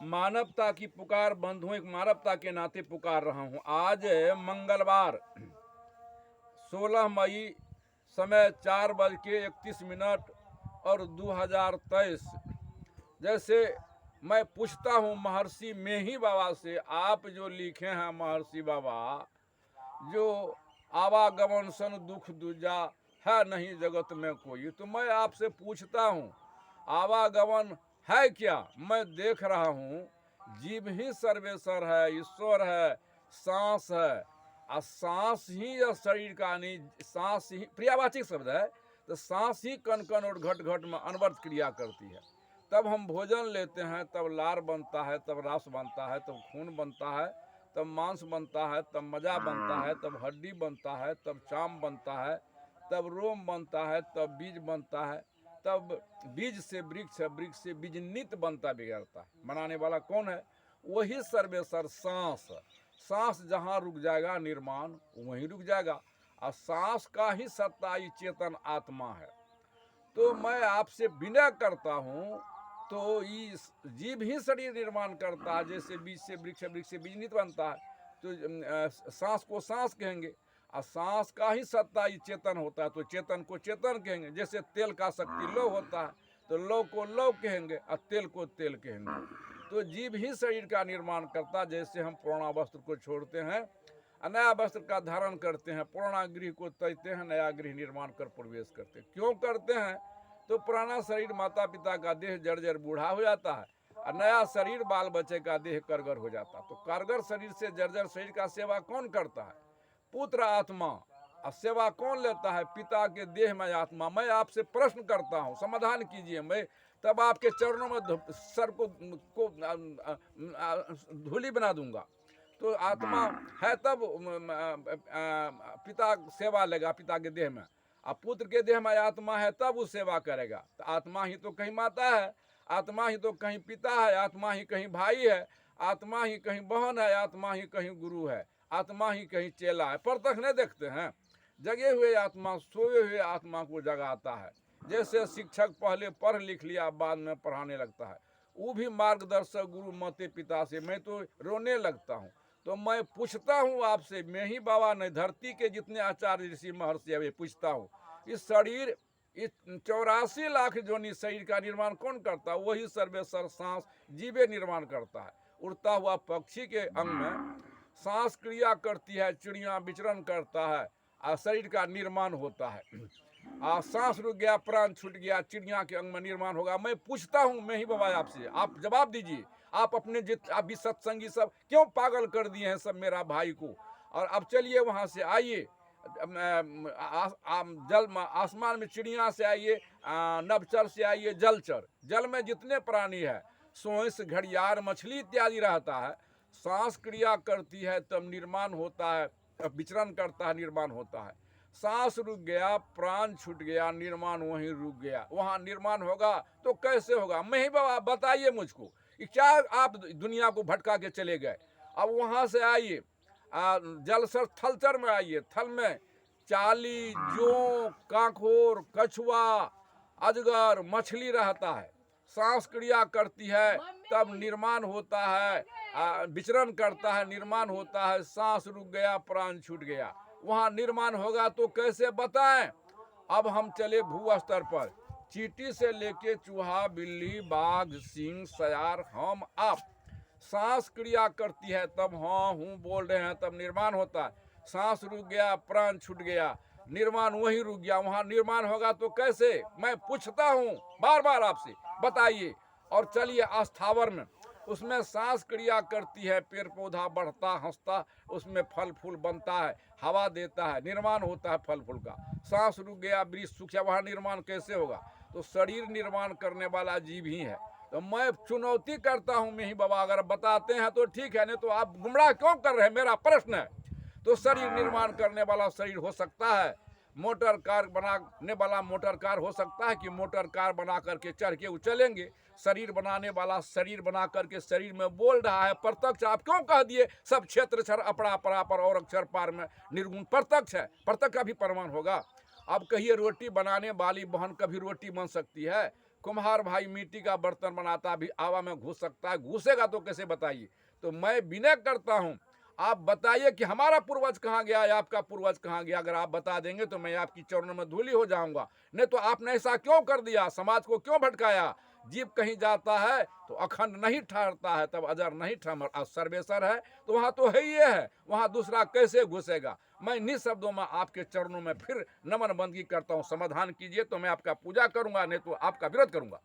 मानवता की पुकार बंधुओं, एक मानवता के नाते पुकार रहा हूँ। आज मंगलवार 16 मई, समय 4:31 और 2023। जैसे मैं पूछता हूँ महर्षि मेही बाबा से, आप जो लिखे हैं महर्षि बाबा, जो आवागमन सन दुख दूजा है नहीं जगत में कोई, तो मैं आपसे पूछता हूँ आवागमन है क्या? मैं देख रहा हूँ जीव ही सर्वेश्वर है, ईश्वर है, सांस है, और सांस ही या शरीर का नहीं, सांस ही प्रियावाचिक शब्द है, तो सांस ही कण कण और घट घट में अनवर्त क्रिया करती है। तब हम भोजन लेते हैं, तब लार बनता है, तब रस बनता है, तब खून बनता है, तब मांस बनता है, तब मजा बनता है, तब हड्डी बनता है, तब चाम बनता है, तब रोम बनता है, तब बीज बनता है, तब बीज से वृक्ष है, वृक्ष से बीज नित बनता बिगड़ता है। बनाने वाला कौन है? वही सर्वेश्वर सांस। सांस जहाँ रुक जाएगा निर्माण वहीं रुक जाएगा, और सांस का ही सत्ता ही चेतन आत्मा है। तो मैं आपसे विनय करता हूँ, तो इस जीव ही शरीर निर्माण करता है, जैसे बीज से वृक्ष, वृक्ष से बीज नित बनता है, तो सांस को सांस कहेंगे, और सांस का ही सत्ता ही चेतन होता है, तो चेतन को चेतन कहेंगे। जैसे तेल का शक्ति लौ होता है, तो लौ को लौ कहेंगे और तेल को तेल कहेंगे। तो जीव ही शरीर का निर्माण करता, जैसे हम पुराना वस्त्र को छोड़ते हैं, नया वस्त्र का धारण करते हैं, पुराना गृह को तजते हैं, नया गृह निर्माण कर प्रवेश करते हैं। क्यों करते हैं? तो पुराना शरीर माता पिता का देह जर्जर बूढ़ा हो जाता है, और नया शरीर बाल बच्चे का देह कारगर हो जाता है। तो कारगर शरीर से जर्जर शरीर का सेवा कौन करता है? पुत्र आत्मा। और सेवा कौन लेता है? पिता के देह में आत्मा। मैं आपसे प्रश्न करता हूँ, समाधान कीजिए। मैं तब आपके चरणों में सर को धूली बना दूंगा। तो आत्मा है तब पिता सेवा लेगा पिता के देह में, और पुत्र के देह में आत्मा है तब वो सेवा करेगा। तो आत्मा ही तो कहीं माता है, आत्मा ही तो कहीं पिता है, आत्मा ही कहीं भाई है, आत्मा ही कहीं बहन है, आत्मा ही कहीं गुरु है, आत्मा ही कहीं चेला है। प्रत्यक्ष नहीं देखते हैं। जगे हुए आत्मा सोए हुए आत्मा को जगाता है। जैसे शिक्षक पहले पढ़ लिख लिया, बाद में पढ़ाने लगता है, वो भी मार्गदर्शक गुरु माते पिता से। मैं तो रोने लगता हूँ। तो मैं पूछता हूँ आपसे, मैं ही बाबा नहीं, धरती के जितने आचार्य ऋषि महर्षि है, पूछता हूँ, इस शरीर, इस 84 लाख जोनी शरीर का निर्माण कौन करता है? वही सर्वेश्वर सांस जीवे निर्माण करता है। उड़ता हुआ पक्षी के अंग में सांस क्रिया करती है, चिड़िया विचरण करता है, और शरीर का निर्माण होता है। सांस रुक गया, प्राण छूट गया, चिड़िया के अंग में निर्माण होगा। मैं पूछता हूँ मैं ही बाबा आपसे, आप जवाब दीजिए। आप अपने आप भी सत्संगी सब क्यों पागल कर दिए हैं सब मेरा भाई को? और अब चलिए वहाँ से आइए, जल आसमान में चिड़िया से आइए, नभचर से आइए, जलचर। जल में जितने प्राणी है, सोंस, घड़ियाल, मछली इत्यादि रहता है, सांस क्रिया करती है तब निर्माण होता है, विचरण करता है, निर्माण होता है। सांस रुक गया, प्राण छूट गया, निर्माण वहीं रुक गया। वहाँ निर्माण होगा तो कैसे होगा? मैं ही बाबा बताइए मुझको, क्या आप दुनिया को भटका के चले गए? अब वहाँ से आइए, जलसर थलचर में आइए। थल में चाली, जोंक, कांखोर, कछुआ, अजगर, मछली रहता है। सांस क्रिया करती है तब निर्माण होता है, विचरण करता है, निर्माण होता है। सांस रुक गया, प्राण छूट गया, वहाँ निर्माण होगा तो कैसे बताएं? अब हम चले भू स्तर पर। चींटी से लेके चूहा, बिल्ली, बाघ, सिंह, सयार, हम, आप। सांस क्रिया करती है तब हाँ हूँ बोल रहे हैं, तब निर्माण होता है। सांस रुक गया, प्राण छूट गया, निर्माण वहीं रुक गया। वहाँ निर्माण होगा तो कैसे? मैं पूछता हूँ बार बार आपसे, बताइए। और चलिए अस्थावर में, उसमें सांस क्रिया करती है, पेड़ पौधा बढ़ता हंसता, उसमें फल फूल बनता है, हवा देता है, निर्माण होता है फल फूल का। सांस रुक गया, वृक्ष सूख गया, वहाँ निर्माण कैसे होगा? तो शरीर निर्माण करने वाला जीव ही है। तो मैं चुनौती करता हूँ मैं ही बाबा, अगर बताते हैं तो ठीक है, नहीं तो आप गुमराह क्यों कर रहे हैं, मेरा प्रश्न है। तो शरीर निर्माण करने वाला शरीर हो सकता है, मोटर कार बनाने वाला मोटर कार हो सकता है कि मोटर कार बना करके चढ़ के उचलेंगे? शरीर बनाने वाला शरीर बना करके शरीर में बोल रहा है प्रत्यक्ष। आप क्यों कह दिए सब क्षेत्र क्षर अपरा परापर और अक्षर पार में निर्गुण? प्रत्यक्ष है, प्रत्यक्ष का भी प्रमाण होगा। अब कहिए रोटी बनाने वाली बहन कभी रोटी बन सकती है? कुम्हार भाई मिट्टी का बर्तन बनाता भी हवा में घुस सकता है, घुसेगा तो कैसे बताइए। तो मैं विनय करता हूँ, आप बताइए कि हमारा पूर्वज कहाँ गया है, आपका पूर्वज कहाँ गया। अगर आप बता देंगे तो मैं आपकी चरणों में धूली हो जाऊंगा। नहीं तो आपने ऐसा क्यों कर दिया, समाज को क्यों भटकाया। जीव कहीं जाता है तो अखंड नहीं ठहरता है, तब अजर नहीं ठहर सर्वेसर है, तो वहाँ तो है ही है, वहाँ दूसरा कैसे घुसेगा। मैं इन्हीं शब्दों में आपके चरणों में फिर नमन बंदगी करता हूँ, समाधान कीजिए तो मैं आपका पूजा करूंगा, नहीं तो आपका विरोध करूंगा।